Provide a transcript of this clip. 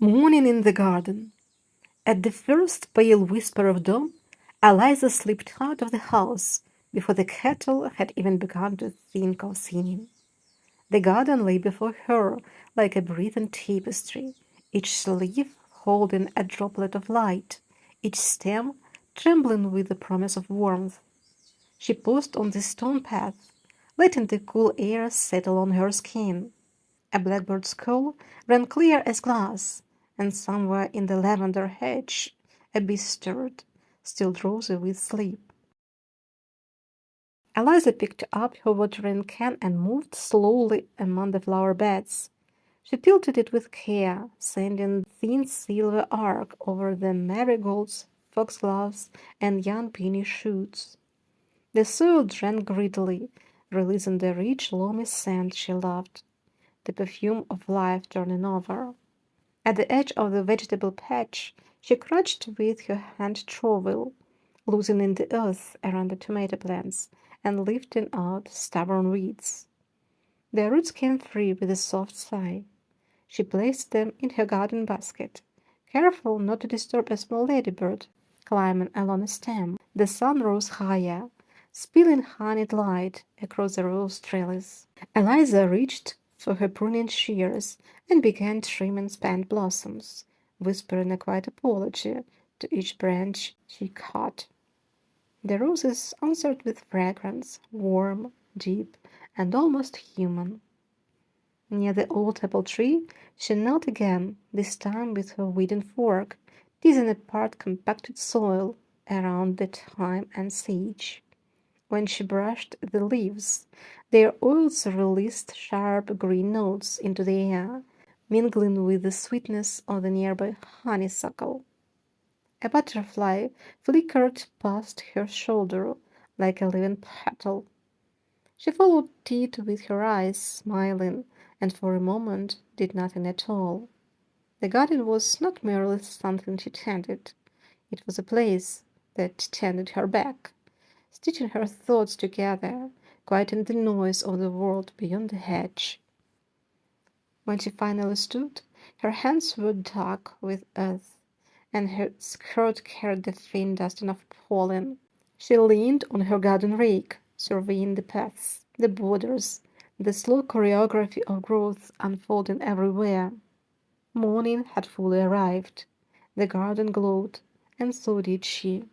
Morning in the garden. At the first pale whisper of dawn, Eliza slipped out of the house before the kettle had even begun to think of singing. The garden lay before her like a breathing tapestry, each leaf holding a droplet of light, each stem trembling with the promise of warmth. She paused on the stone path, letting the cool air settle on her skin. A blackbird's call ran clear as glass, and somewhere in the lavender hedge a bee stirred, still drowsy with sleep. Eliza picked up her watering can and moved slowly among the flower beds. She tilted it with care, sending thin silver arc over the marigolds, foxgloves, and young peony shoots. The soil drank greedily, releasing the rich, loamy scent she loved, the perfume of life turning over. At the edge of the vegetable patch, she crouched with her hand trowel, loosening the earth around the tomato plants and lifting out stubborn weeds. Their roots came free with a soft sigh. She placed them in her garden basket, careful not to disturb a small ladybird climbing along a stem. The sun rose higher, spilling honeyed light across the rose trellis. Eliza reached for her pruning shears and began trimming spent blossoms, whispering a quiet apology to each branch she cut. The roses answered with fragrance, warm, deep, and almost human. Near the old apple tree, she knelt again, this time with her weeding fork, teasing apart compacted soil around the thyme and sage. When she brushed the leaves, their oils released sharp green notes into the air, mingling with the sweetness of the nearby honeysuckle. A butterfly flickered past her shoulder like a living petal. She followed it with her eyes, smiling, and for a moment did nothing at all. The garden was not merely something she tended, it was a place that tended her back, stitching her thoughts together, quieting the noise of the world beyond the hedge. When she finally stood, her hands were dark with earth, and her skirt carried the faint dusting of pollen. She leaned on her garden rake, surveying the paths, the borders, the slow choreography of growth unfolding everywhere. Morning had fully arrived. The garden glowed, and so did she.